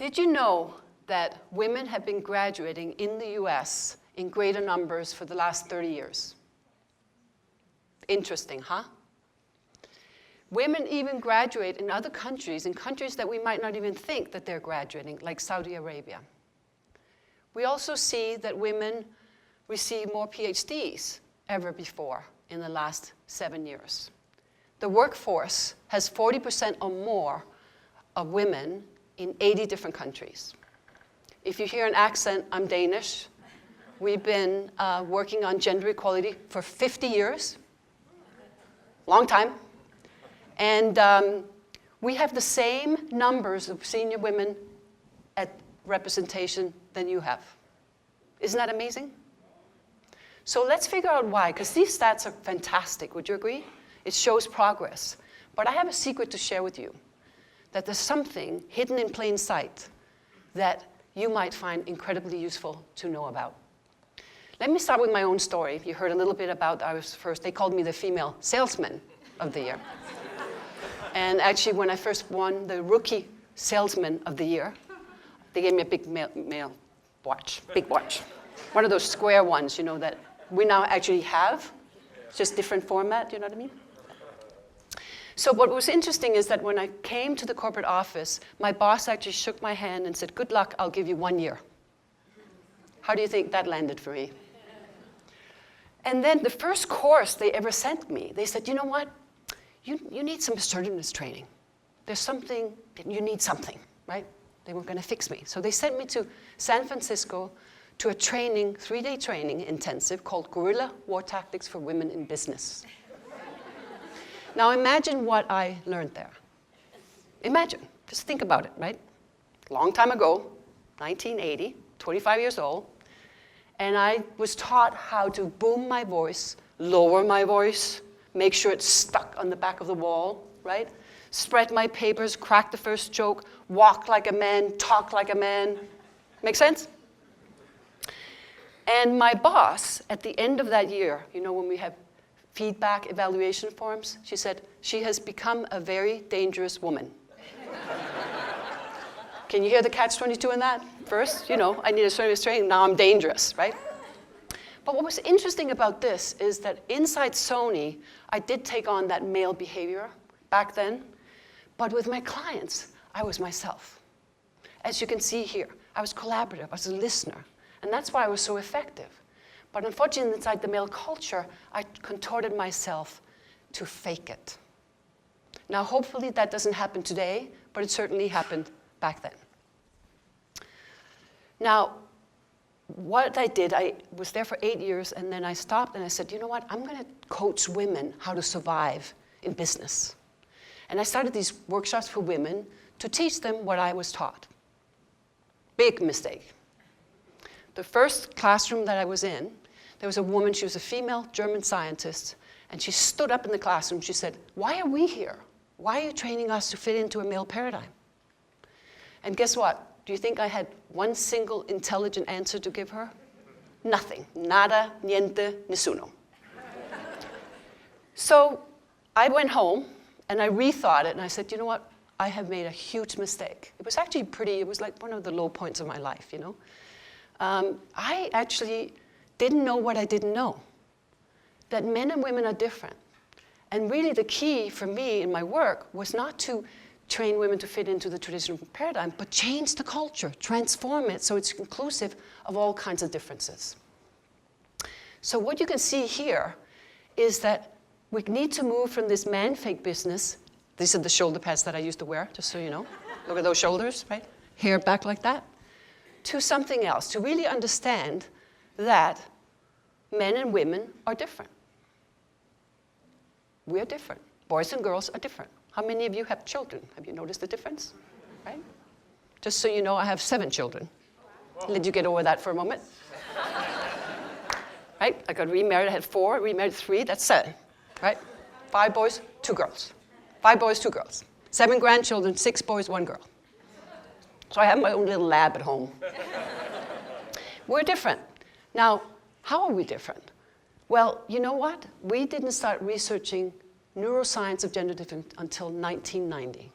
Did you know that women have been graduating in the US in greater numbers for the last 30 years? Interesting, huh? Women even graduate in other countries, in countries that we might not even think that they're graduating, like Saudi Arabia. We also see that women receive more PhDs ever before in the last 7 years. The workforce has 40% or more of women in 80 different countries. If you hear an accent, I'm Danish. We've been working on gender equality for 50 years. Long time. And we have the same numbers of senior women at representation than you have. Isn't that amazing? So let's figure out why, because these stats are fantastic, would you agree? It shows progress. But I have a secret to share with you, that there's something hidden in plain sight that you might find incredibly useful to know about. Let me start with my own story. You heard a little bit about, they called me the female salesman of the year. And actually, when I first won the rookie salesman of the year, they gave me a big male watch, big watch. One of those square ones, you know, that we now actually have, just different format, you know what I mean? So what was interesting is that when I came to the corporate office, my boss actually shook my hand and said, good luck, I'll give you 1 year. How do you think that landed for me? And then the first course they ever sent me, they said, you know what? You need some assertiveness training. There's something, you need something, right? They weren't going to fix me. So they sent me to San Francisco to a training, 3-day training intensive called Guerrilla War Tactics for Women in Business. Now imagine what I learned there. Imagine, just think about it, right? Long time ago, 1980, 25 years old, and I was taught how to boom my voice, lower my voice, make sure it's stuck on the back of the wall, right? Spread my papers, crack the first joke, walk like a man, talk like a man. Make sense? And my boss, at the end of that year, you know, when we have feedback evaluation forms, she said, she has become a very dangerous woman. Can you hear the catch-22 in that? First, you know, I need a service training, now I'm dangerous, right? But what was interesting about this is that inside Sony, I did take on that male behavior back then, but with my clients, I was myself. As you can see here, I was collaborative, I was a listener, and that's why I was so effective. But unfortunately, inside the male culture, I contorted myself to fake it. Now, hopefully that doesn't happen today, but it certainly happened back then. Now, what I did, I was there for 8 years, and then I stopped and I said, you know what, I'm going to coach women how to survive in business. And I started these workshops for women to teach them what I was taught. Big mistake. The first classroom that I was in, there was a woman, she was a female German scientist, and she stood up in the classroom, she said, why are we here? Why are you training us to fit into a male paradigm? And guess what? Do you think I had one single intelligent answer to give her? Nothing. Nada, niente, nessuno. So I went home and I rethought it and I said, you know what? I have made a huge mistake. It was actually it was like one of the low points of my life, you know? I actually didn't know what I didn't know. That men and women are different. And really the key for me in my work was not to train women to fit into the traditional paradigm, but change the culture, transform it so it's inclusive of all kinds of differences. So what you can see here is that we need to move from this man-fake business. These are the shoulder pads that I used to wear, just so you know. Look at those shoulders, right? Hair back like that. To something else, to really understand that men and women are different. We're different. Boys and girls are different. How many of you have children? Have you noticed the difference? Right? Just so you know, I have 7 children. Let you get over that for a moment. Right? I got remarried, I had 4, remarried 3, that's 7. Right? 5 boys, 2 girls. 5 boys, 2 girls. 7 grandchildren, 6 boys, 1 girl. So I have my own little lab at home. We're different. Now, how are we different? Well, you know what? We didn't start researching neuroscience of gender difference until 1990.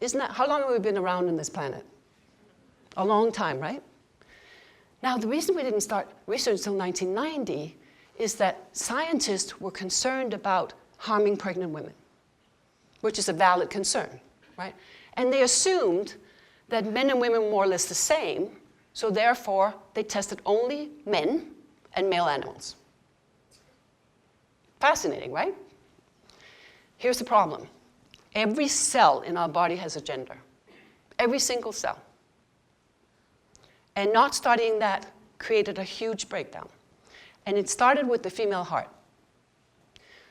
Isn't that, how long have we been around on this planet? A long time, right? Now, the reason we didn't start research until 1990 is that scientists were concerned about harming pregnant women, which is a valid concern, right? And they assumed that men and women were more or less the same, so therefore they tested only men and male animals. Fascinating, right? Here's the problem. Every cell in our body has a gender. Every single cell. And not studying that created a huge breakdown. And it started with the female heart.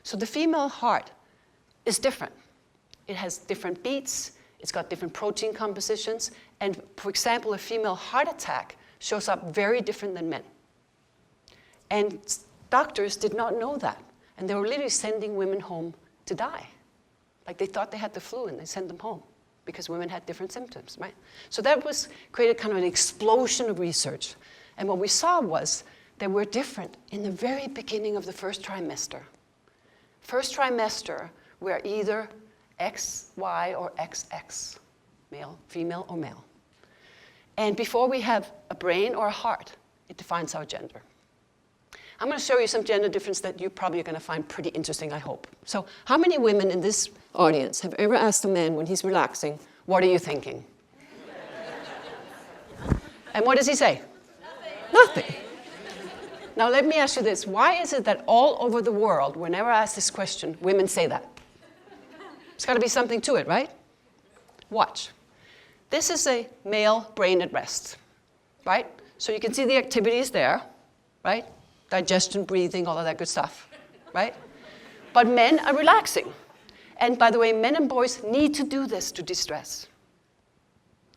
So the female heart is different. It has different beats, it's got different protein compositions, and for example, a female heart attack shows up very different than men. And doctors did not know that. And they were literally sending women home to die. Like they thought they had the flu and they sent them home because women had different symptoms, right? So that was created kind of an explosion of research. And what we saw was that we're different in the very beginning of the first trimester. First trimester, we're either X, Y, or XX, male, female, or male. And before we have a brain or a heart, it defines our gender. I'm going to show you some gender difference that you probably are going to find pretty interesting, I hope. So how many women in this audience have ever asked a man when he's relaxing, what are you thinking? And what does he say? Nothing. Now let me ask you this. Why is it that all over the world, whenever I ask this question, women say that? There's got to be something to it, right? Watch. This is a male brain at rest, right? So you can see the activities there, right? Digestion, breathing, all of that good stuff, right? But men are relaxing. And by the way, men and boys need to do this to de-stress.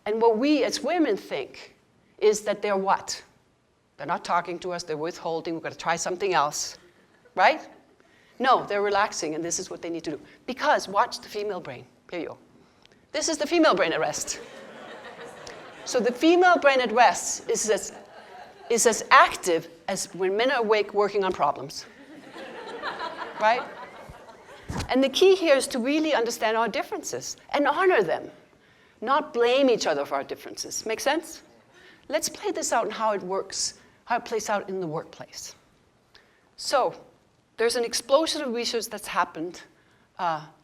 And what we as women think is that they're what? They're not talking to us, they're withholding, we've got to try something else, right? No, they're relaxing, and this is what they need to do. Because, watch the female brain. Here you go. This is the female brain at rest. So the female brain at rest is as active as when men are awake working on problems, right? And the key here is to really understand our differences and honor them, not blame each other for our differences. Make sense? Let's play this out and how it works, how it plays out in the workplace. So there's an explosion of research that's happened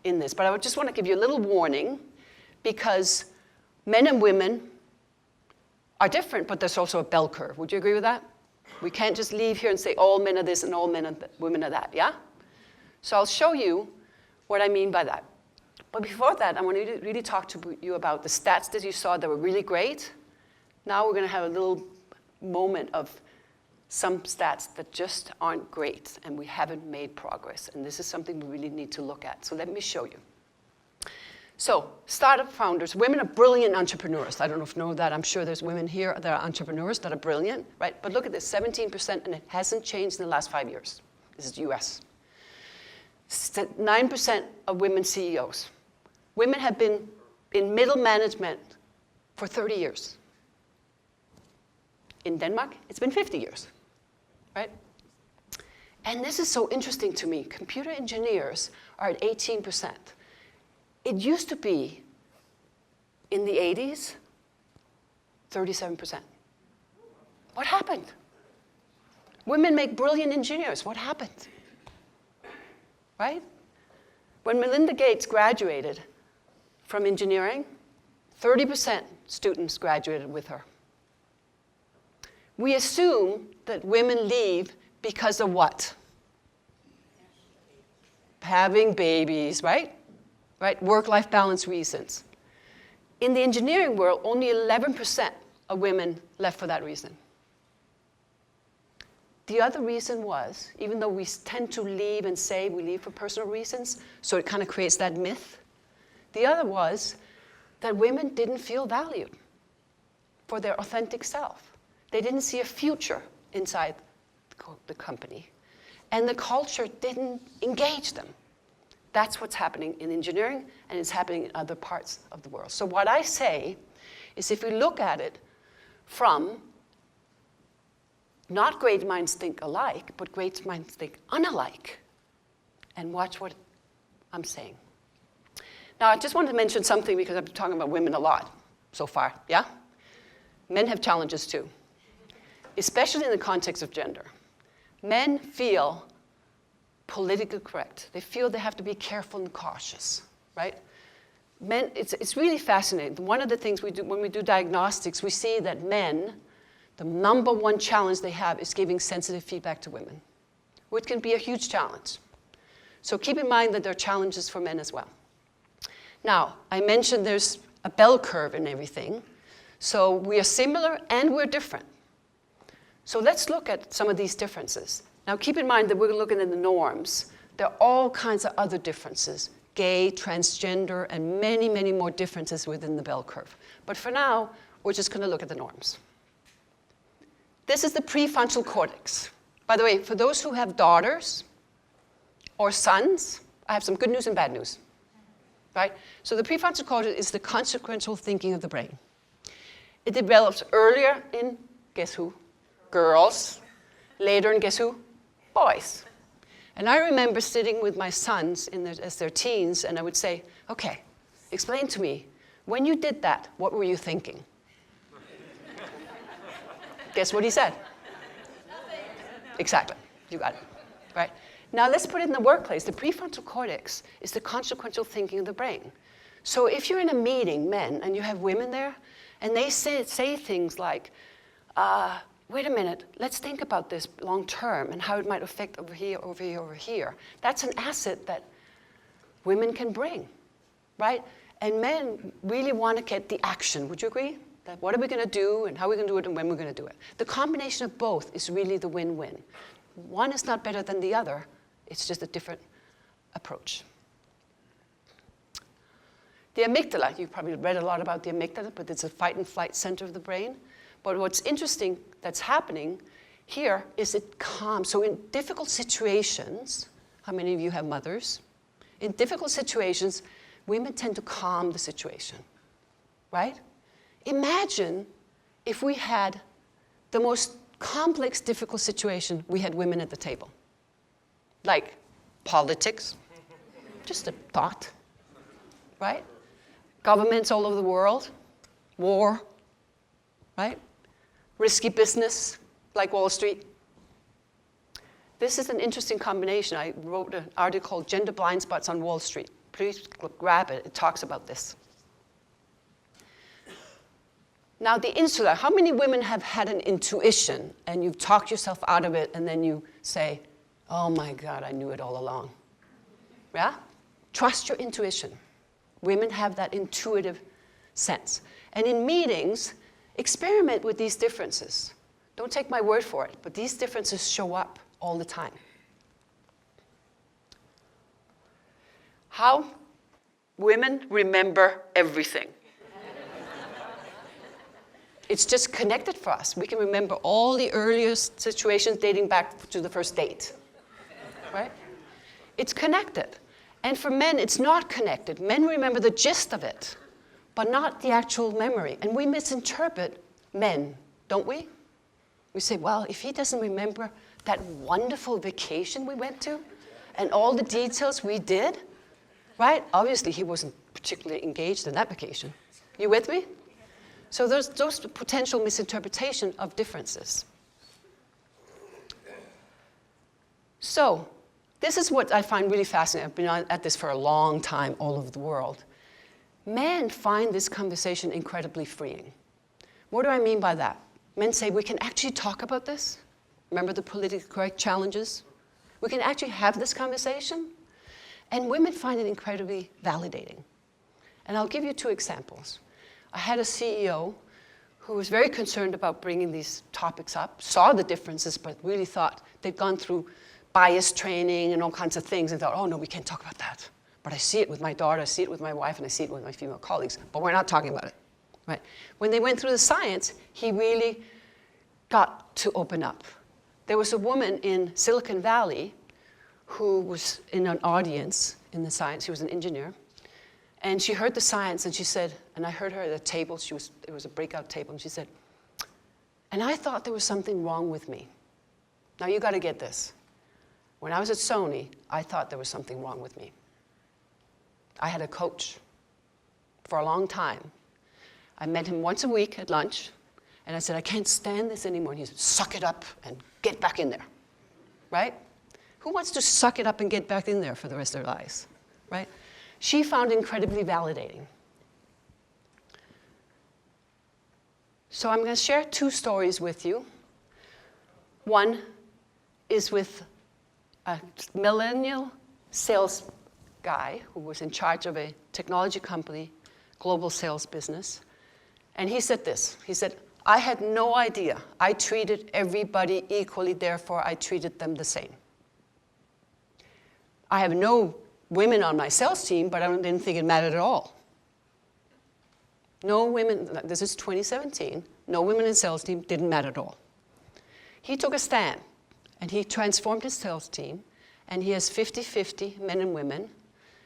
in this, but I would just want to give you a little warning because men and women are different, but there's also a bell curve. Would you agree with that? We can't just leave here and say all men are this and all women are that, yeah? So I'll show you what I mean by that. But before that, I want to really talk to you about the stats that you saw that were really great. Now we're going to have a little moment of some stats that just aren't great and we haven't made progress. And this is something we really need to look at. So let me show you. So startup founders, women are brilliant entrepreneurs. I don't know if you know that. I'm sure there's women here that are entrepreneurs that are brilliant, right? But look at this, 17%, and it hasn't changed in the last 5 years. This is US. 9% of women CEOs. Women have been in middle management for 30 years. In Denmark, it's been 50 years, right? And this is so interesting to me. Computer engineers are at 18%. It used to be, in the 80s, 37%. What happened? Women make brilliant engineers. What happened? Right? When Melinda Gates graduated from engineering, 30% students graduated with her. We assume that women leave because of what? Having babies, right? Right? Work-life balance reasons. In the engineering world, only 11% of women left for that reason. The other reason was, even though we tend to leave and say we leave for personal reasons, so it kind of creates that myth, the other was that women didn't feel valued for their authentic self. They didn't see a future inside the company. And the culture didn't engage them. That's what's happening in engineering, and it's happening in other parts of the world. So what I say is if we look at it from not great minds think alike, but great minds think unalike, and watch what I'm saying. Now, I just wanted to mention something because I've been talking about women a lot so far, yeah? Men have challenges too, especially in the context of gender. Men feel politically correct. They feel they have to be careful and cautious, right? Men, it's really fascinating. One of the things we do when we do diagnostics, we see that men, the number one challenge they have is giving sensitive feedback to women, which can be a huge challenge. So keep in mind that there are challenges for men as well. Now, I mentioned there's a bell curve in everything. So we are similar and we're different. So let's look at some of these differences. Now keep in mind that we're looking at the norms. There are all kinds of other differences, gay, transgender, and many, many more differences within the bell curve. But for now, we're just going to look at the norms. This is the prefrontal cortex. By the way, for those who have daughters or sons, I have some good news and bad news. Right? So the prefrontal cortex is the consequential thinking of the brain. It develops earlier in, guess who? Girls. Later in, guess who? Boys. And I remember sitting with my sons as their teens, and I would say, okay, explain to me, when you did that, what were you thinking? Guess what he said? Nothing. Exactly. You got it. Right? Now let's put it in the workplace. The prefrontal cortex is the consequential thinking of the brain. So if you're in a meeting, men, and you have women there, and they say things like, wait a minute, let's think about this long term and how it might affect over here, over here, over here. That's an asset that women can bring, right? And men really want to get the action. Would you agree? That what are we going to do and how are we going to do it and when we're going to do it? The combination of both is really the win-win. One is not better than the other. It's just a different approach. The amygdala, you've probably read a lot about the amygdala, but it's a fight and flight center of the brain. But what's interesting that's happening here is it calms. So in difficult situations, how many of you have mothers? In difficult situations, women tend to calm the situation, right? Imagine if we had the most complex, difficult situation, we had women at the table. Like politics, just a thought, right? Governments all over the world, war, right? Risky business, like Wall Street. This is an interesting combination. I wrote an article called Gender Blind Spots on Wall Street. Please grab it. It talks about this. Now, the insula, how many women have had an intuition and you've talked yourself out of it and then you say, oh my God, I knew it all along? Yeah? Trust your intuition. Women have that intuitive sense. And in meetings, experiment with these differences. Don't take my word for it, but these differences show up all the time. How women remember everything. It's just connected for us. We can remember all the earliest situations dating back to the first date, right? It's connected. And for men, it's not connected. Men remember the gist of it, but not the actual memory. And we misinterpret men, don't we? We say, well, if he doesn't remember that wonderful vacation we went to and all the details we did, right? Obviously, he wasn't particularly engaged in that vacation. You with me? So there's those potential misinterpretation of differences. So this is what I find really fascinating. I've been at this for a long time all over the world. Men find this conversation incredibly freeing. What do I mean by that? Men say, we can actually talk about this. Remember the politically correct challenges? We can actually have this conversation. And women find it incredibly validating. And I'll give you two examples. I had a CEO who was very concerned about bringing these topics up, saw the differences, but really thought they'd gone through bias training and all kinds of things and thought, oh no, we can't talk about that. But I see it with my daughter, I see it with my wife, and I see it with my female colleagues, but we're not talking about it, right? When they went through the science, he really got to open up. There was a woman in Silicon Valley who was in an audience in the science, she was an engineer, and she heard the science, and she said, and I heard her at a table, it was a breakout table, and she said, and I thought there was something wrong with me. Now you got to get this. When I was at Sony, I thought there was something wrong with me. I had a coach for a long time. I met him once a week at lunch, And I said, I can't stand this anymore. And he said, suck it up and get back in there, right? Who wants to suck it up and get back in there for the rest of their lives, right? She found it incredibly validating. So I'm going to share 2 stories with you. One is with a millennial sales guy who was in charge of a technology company, global sales business. And he said this. He said, I had no idea. I treated everybody equally, therefore I treated them the same. I have no women on my sales team, but I didn't think it mattered at all. No women, this is 2017, no women in sales team didn't matter at all. He took a stand, and he transformed his sales team, and he has 50-50 men and women,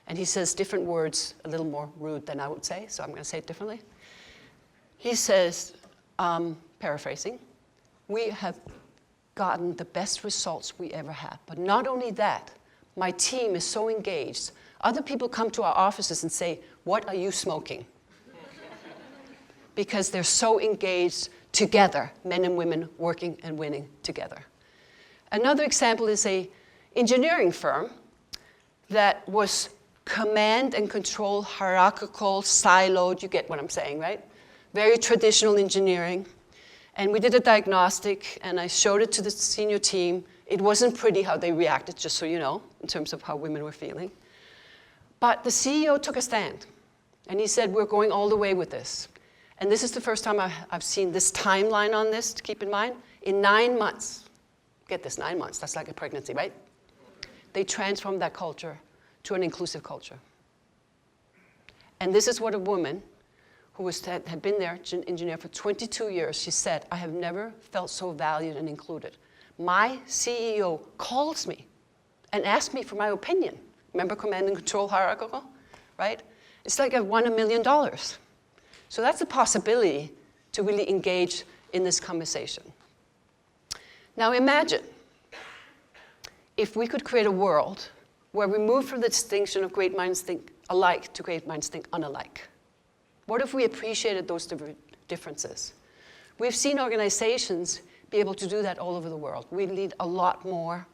and he says different words, a little more rude than I would say, so I'm going to say it differently. He says, paraphrasing, we have gotten the best results we ever had, but not only that, my team is so engaged. Other people come to our offices and say, what are you smoking? Because they're so engaged together, men and women working and winning together. Another example is an engineering firm that was command and control, hierarchical, siloed, you get what I'm saying, right? Very traditional engineering. And we did a diagnostic, and I showed it to the senior team. It wasn't pretty how they reacted, just so you know, in terms of how women were feeling. But the CEO took a stand, and he said, we're going all the way with this. And this is the first time I've seen this timeline on this, to keep in mind. In 9 months, get this, 9 months, that's like a pregnancy, right? They transformed that culture to an inclusive culture. And this is what a woman who had been there, engineer for 22 years, she said, I have never felt so valued and included. My CEO calls me and asks me for my opinion. Remember command and control hierarchical, right? It's like I won $1 million. So that's a possibility to really engage in this conversation. Now imagine if we could create a world where we move from the distinction of great minds think alike to great minds think unalike. What if we appreciated those differences? We've seen organizations be able to do that all over the world. We need a lot more.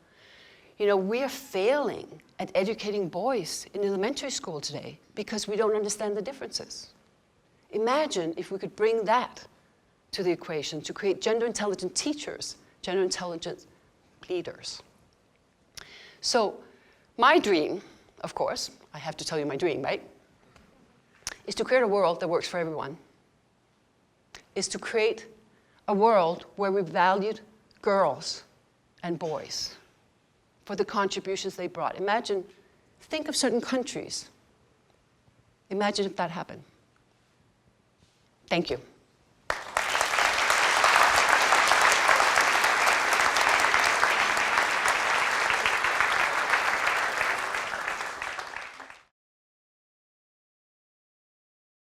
You know, we are failing at educating boys in elementary school today because we don't understand the differences. Imagine if we could bring that to the equation to create gender-intelligent teachers, gender-intelligent leaders. So my dream, of course, I have to tell you my dream, right? Is to create a world that works for everyone. Is to create a world where we valued girls and boys for the contributions they brought. Imagine, think of certain countries. Imagine if that happened. Thank you.